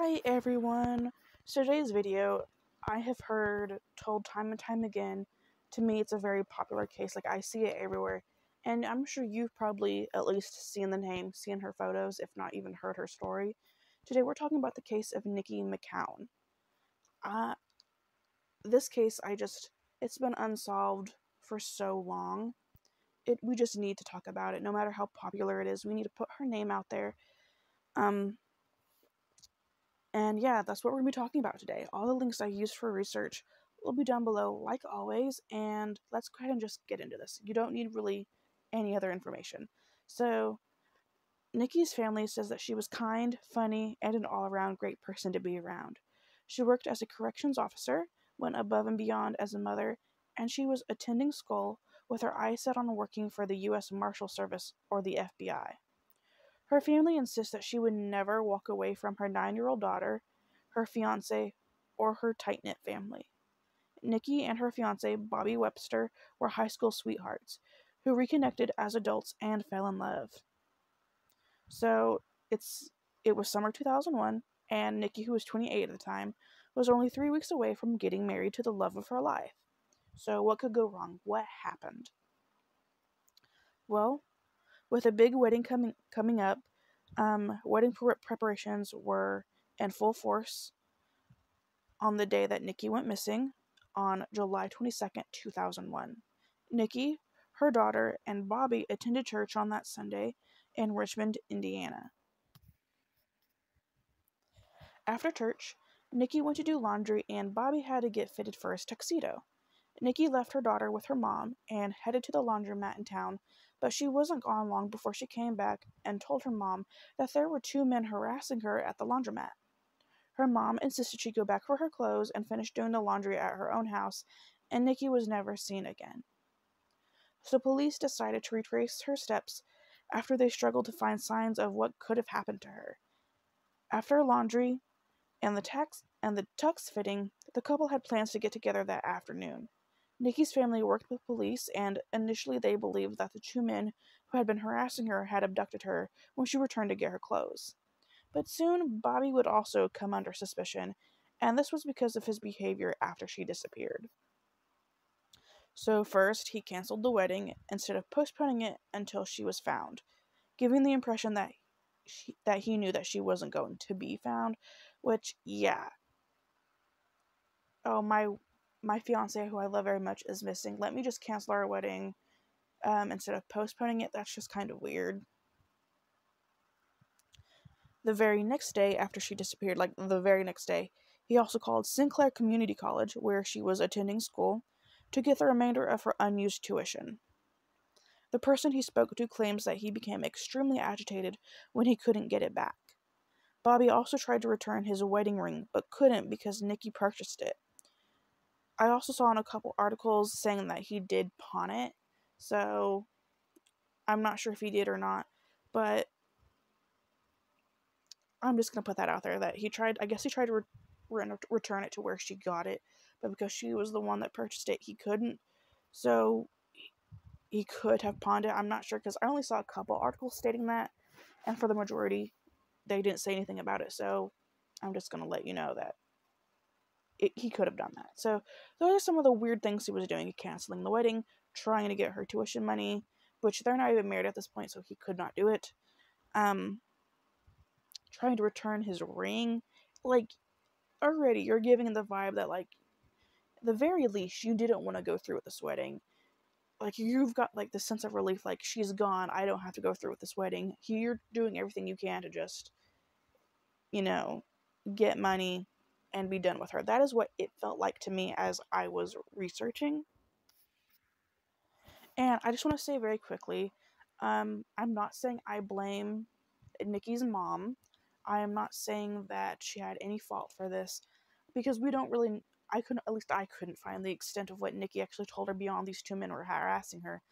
Hi everyone! So today's video, I have heard told time and time again, to me it's a very popular case, like I see it everywhere, and I'm sure you've probably at least seen the name, seen her photos, if not even heard her story. Today we're talking about the case of Niqui McCown. Uh, this case, it's been unsolved for so long. We just need to talk about it, no matter how popular it is. We need to put her name out there. And yeah, that's what we're going to be talking about today. All the links I used for research will be down below, like always, and let's go ahead and just get into this. You don't need really any other information. So, Niqui's family says that she was kind, funny, and an all-around great person to be around. She worked as a corrections officer, went above and beyond as a mother, and she was attending school with her eyes set on working for the U.S. Marshal Service, or the FBI. Her family insists that she would never walk away from her 9-year-old daughter, her fiancé, or her tight-knit family. Niqui and her fiancé, Bobby Webster, were high school sweethearts who reconnected as adults and fell in love. So, it was summer 2001, and Niqui, who was 28 at the time, was only 3 weeks away from getting married to the love of her life. So, what could go wrong? What happened? Well, with a big wedding coming up, wedding preparations were in full force on the day that Niqui went missing, on July 22nd, 2001. Niqui, her daughter, and Bobby attended church on that Sunday in Richmond, Indiana. After church, Niqui went to do laundry and Bobby had to get fitted for his tuxedo. Niqui left her daughter with her mom and headed to the laundromat in town, but she wasn't gone long before she came back and told her mom that there were 2 men harassing her at the laundromat. Her mom insisted she go back for her clothes and finish doing the laundry at her own house, and Niqui was never seen again. So police decided to retrace her steps after they struggled to find signs of what could have happened to her. After laundry and the tux fitting, the couple had plans to get together that afternoon. Niqui's family worked with police, and initially they believed that the 2 men who had been harassing her had abducted her when she returned to get her clothes. But soon, Bobby would also come under suspicion, and this was because of his behavior after she disappeared. So first, he canceled the wedding instead of postponing it until she was found, giving the impression that he knew that she wasn't going to be found, which, yeah. Oh, my fiance, who I love very much, is missing. Let me just cancel our wedding instead of postponing it. That's just kind of weird. The very next day after she disappeared, like the very next day, he also called Sinclair Community College, where she was attending school, to get the remainder of her unused tuition. The person he spoke to claims that he became extremely agitated when he couldn't get it back. Bobby also tried to return his wedding ring, but couldn't because Niqui purchased it. I also saw in a couple articles saying that he did pawn it, so I'm not sure if he did or not, but I'm just going to put that out there that he tried to return it to where she got it, but because she was the one that purchased it, he couldn't. So he could have pawned it. I'm not sure because I only saw a couple articles stating that, and for the majority, they didn't say anything about it. So I'm just going to let you know that he could have done that. So those are some of the weird things he was doing: canceling the wedding, trying to get her tuition money, which they're not even married at this point, so he could not do it. Trying to return his ring. Like, already you're giving the vibe that, like, the very least, you didn't want to go through with this wedding. Like, you've got, like, the sense of relief, like, she's gone, I don't have to go through with this wedding. You're doing everything you can to just, get money and be done with her. That is what it felt like to me as I was researching. And I just want to say very quickly, I'm not saying I blame Niqui's mom. I am not saying that she had any fault for this, because we don't really, I couldn't find the extent of what Niqui actually told her beyond these 2 men were harassing her.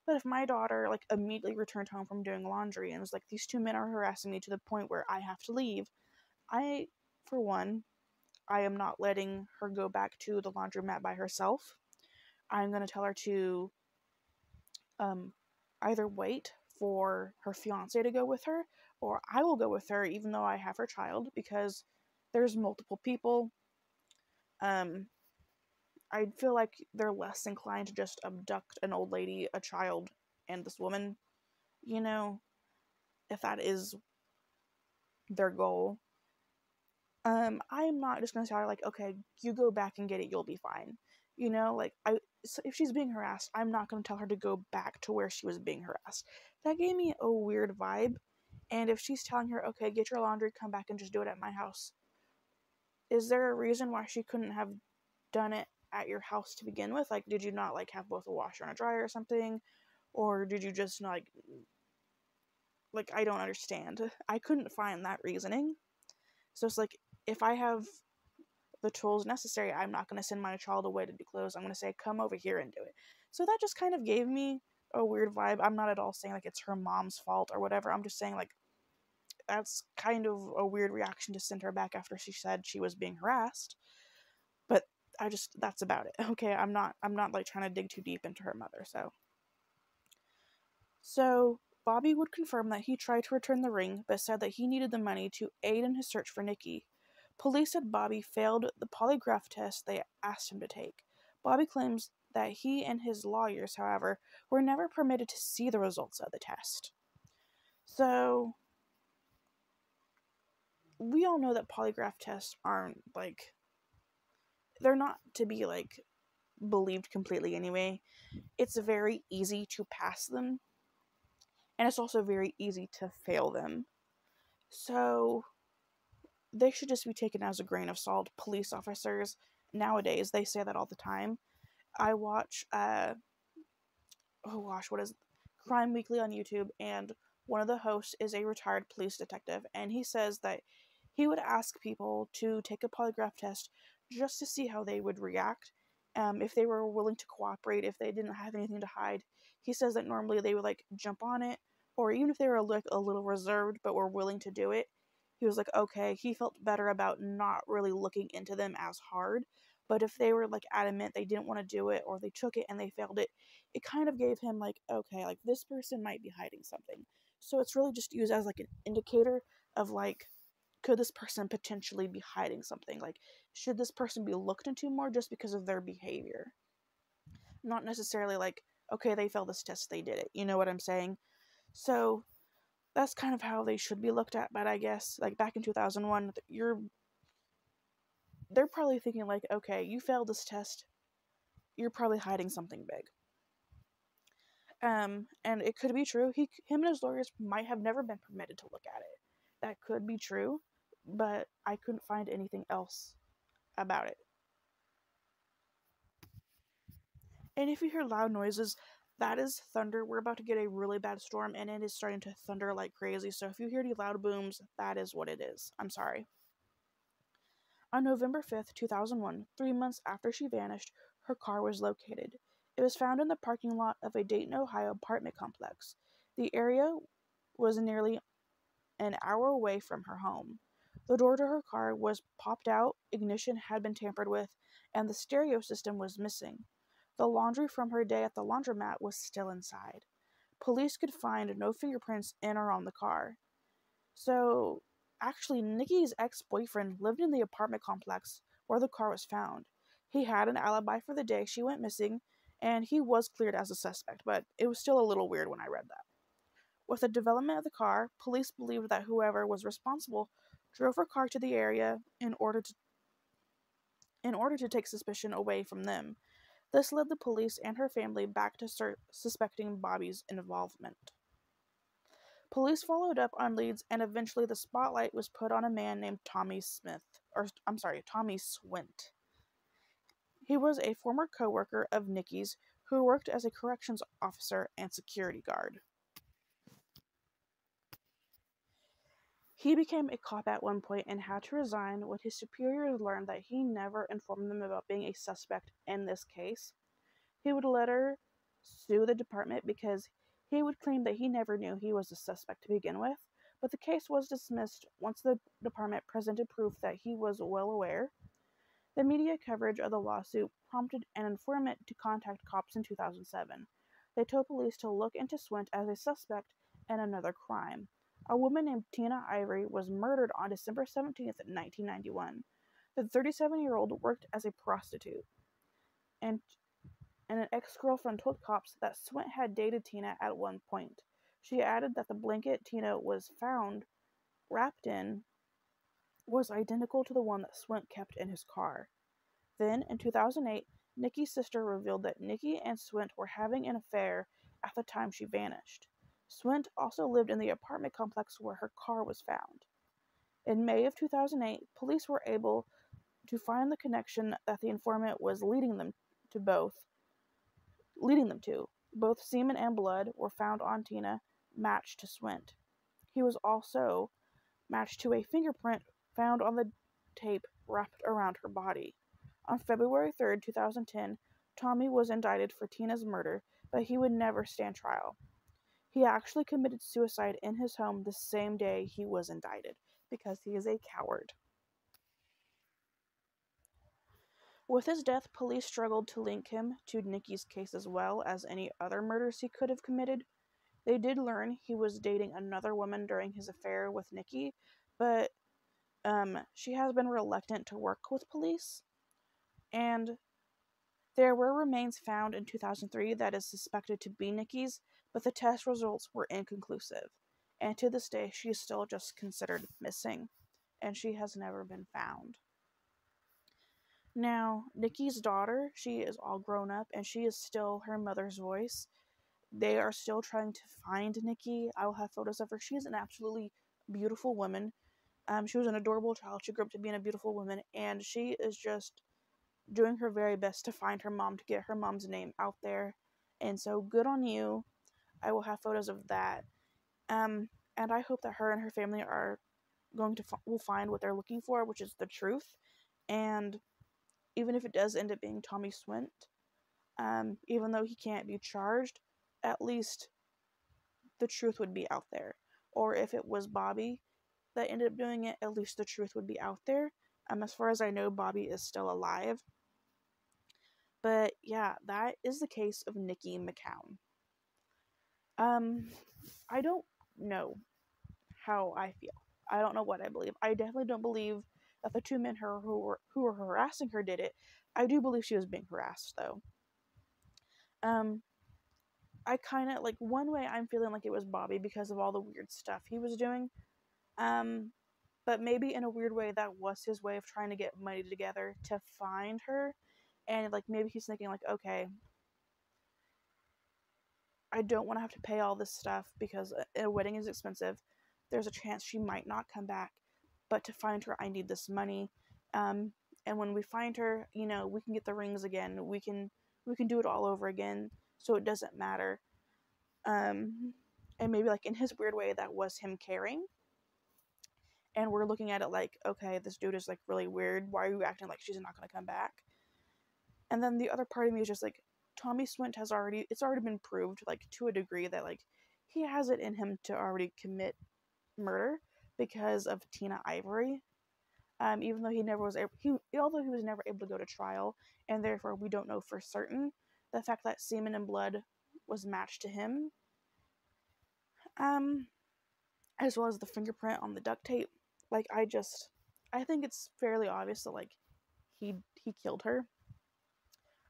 But if my daughter, like, immediately returned home from doing laundry and was like, these 2 men are harassing me to the point where I have to leave, for one, I am not letting her go back to the laundromat by herself. I'm going to tell her to either wait for her fiance to go with her, or I will go with her even though I have her child, because there's multiple people. Um, I feel like they're less inclined to just abduct an old lady, a child, and this woman, you know, if that is their goal. I'm not just gonna say like, okay, you go back and get it, you'll be fine. Like so if she's being harassed, I'm not gonna tell her to go back to where she was being harassed. That gave me a weird vibe. And if she's telling her, okay, get your laundry, come back and just do it at my house, is there a reason why she couldn't have done it at your house to begin with? Like, did you not like have both a washer and a dryer or something, or did you just like I don't understand. I couldn't find that reasoning. So it's like, if I have the tools necessary, I'm not going to send my child away to do clothes. I'm going to say, come over here and do it. So that just kind of gave me a weird vibe. I'm not at all saying like it's her mom's fault or whatever. I'm just saying like that's kind of a weird reaction to send her back after she said she was being harassed. But that's about it. Okay, I'm not like trying to dig too deep into her mother. So Bobby would confirm that he tried to return the ring, but said that he needed the money to aid in his search for Niqui. Police said Bobby failed the polygraph test they asked him to take. Bobby claims that he and his lawyers, however, were never permitted to see the results of the test. So we all know that polygraph tests aren't like, they're not to be like believed completely anyway. It's very easy to pass them, and it's also very easy to fail them. So they should just be taken as a grain of salt. Police officers nowadays, they say that all the time. I watch oh gosh, what is Crime Weekly on YouTube, and one of the hosts is a retired police detective, and he says that he would ask people to take a polygraph test just to see how they would react, if they were willing to cooperate, if they didn't have anything to hide. He says that normally they would like jump on it, or even if they were like a little reserved but were willing to do it, he was like, okay, he felt better about not really looking into them as hard. But if they were like adamant they didn't want to do it, or they took it and they failed it, it kind of gave him like, okay, like this person might be hiding something. So it's really just used as like an indicator of like, could this person potentially be hiding something? Like, should this person be looked into more just because of their behavior? Not necessarily like, okay, they failed this test, they did it. You know what I'm saying? So that's kind of how they should be looked at. But I guess like back in 2001, they're probably thinking like, okay, you failed this test, you're probably hiding something big. And it could be true. Him and his lawyers might have never been permitted to look at it. That could be true, but I couldn't find anything else about it. And if you hear loud noises, that is thunder. We're about to get a really bad storm, and it is starting to thunder like crazy. So if you hear any loud booms, that is what it is. I'm sorry. On November 5th, 2001, 3 months after she vanished, her car was located. It was found in the parking lot of a Dayton, Ohio apartment complex. The area was nearly an hour away from her home. The door to her car was popped out, ignition had been tampered with, and the stereo system was missing. The laundry from her day at the laundromat was still inside. Police could find no fingerprints in or on the car. So, actually, Niqui's ex-boyfriend lived in the apartment complex where the car was found. He had an alibi for the day she went missing, and he was cleared as a suspect, but it was still a little weird when I read that. With the development of the car, police believed that whoever was responsible drove her car to the area in order to take suspicion away from them. This led the police and her family back to start suspecting Bobby's involvement. Police followed up on leads, and eventually the spotlight was put on a man named Tommy Swint. He was a former co-worker of Niqui's who worked as a corrections officer and security guard. He became a cop at one point and had to resign when his superiors learned that he never informed them about being a suspect in this case. He would later sue the department because he would claim that he never knew he was a suspect to begin with, but the case was dismissed once the department presented proof that he was well aware. The media coverage of the lawsuit prompted an informant to contact cops in 2007. They told police to look into Swint as a suspect in another crime. A woman named Tina Ivory was murdered on December 17th, 1991. The 37-year-old worked as a prostitute, and an ex-girlfriend told cops that Swint had dated Tina at one point. She added that the blanket Tina was found wrapped in was identical to the one that Swint kept in his car. Then, in 2008, Niqui's sister revealed that Niqui and Swint were having an affair at the time she vanished. Swint also lived in the apartment complex where her car was found. In May of 2008, police were able to find the connection that the informant was leading them to. Both semen and blood were found on Tina, matched to Swint. He was also matched to a fingerprint found on the tape wrapped around her body. On February 3rd, 2010, Tommy was indicted for Tina's murder, but he would never stand trial. He actually committed suicide in his home the same day he was indicted, because he is a coward. With his death, police struggled to link him to Niqui's case as well as any other murders he could have committed. They did learn he was dating another woman during his affair with Niqui, but she has been reluctant to work with police. And there were remains found in 2003 that is suspected to be Niqui's, but the test results were inconclusive. And to this day, she is still just considered missing, and she has never been found. Now, Niqui's daughter, she is all grown up, and she is still her mother's voice. They are still trying to find Niqui. I will have photos of her. She is an absolutely beautiful woman. She was an adorable child. She grew up to being a beautiful woman, and she is just doing her very best to find her mom, to get her mom's name out there. And so, good on you. I will have photos of that. And I hope that her and her family are going to will find what they're looking for, which is the truth. And even if it does end up being Tommy Swint, even though he can't be charged, at least the truth would be out there. Or if it was Bobby that ended up doing it, at least the truth would be out there. As far as I know, Bobby is still alive. But yeah, that is the case of Niqui McCown. I don't know how I feel. I don't know what I believe. I definitely don't believe that the two men who were harassing her did it. I do believe she was being harassed, though. I kind of, like, one way I'm feeling like it was Bobby because of all the weird stuff he was doing. But maybe in a weird way that was his way of trying to get money together to find her. And, like, maybe he's thinking, like, okay, I don't want to have to pay all this stuff because a wedding is expensive. There's a chance she might not come back. But to find her, I need this money. And when we find her, we can get the rings again. We can do it all over again. So it doesn't matter. And maybe, like, in his weird way, that was him caring. And we're looking at it like, okay, this dude is, like, really weird. Why are you acting like she's not going to come back? And then the other part of me is just like, Tommy Swint it's already been proved, like, to a degree that, like, he has it in him to already commit murder because of Tina Ivory. Even though although he was never able to go to trial, and therefore we don't know for certain, the fact that semen and blood was matched to him, as well as the fingerprint on the duct tape, like, I think it's fairly obvious that, like, he killed her.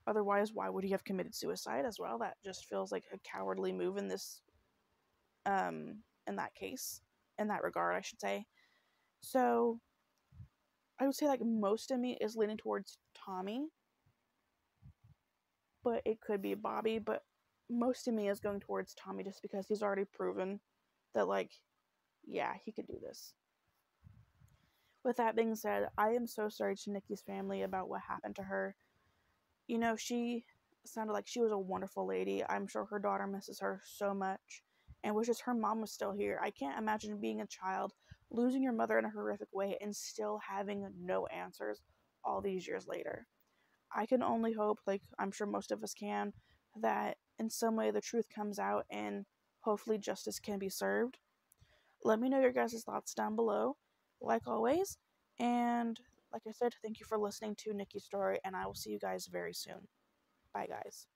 Otherwise, why would he have committed suicide as well? That just feels like a cowardly move in this, in that case, in that regard, I should say. So, I would say, like, most of me is leaning towards Tommy, but it could be Bobby, but most of me is going towards Tommy just because he's already proven that, like, yeah, he could do this. With that being said, I am so sorry to Niqui's family about what happened to her. She sounded like she was a wonderful lady. I'm sure her daughter misses her so much and wishes her mom was still here. I can't imagine being a child, losing your mother in a horrific way, and still having no answers all these years later. I can only hope, like I'm sure most of us can, that in some way the truth comes out and hopefully justice can be served. Let me know your guys' thoughts down below, like always, and like I said, thank you for listening to Niqui's story, and I will see you guys very soon. Bye, guys.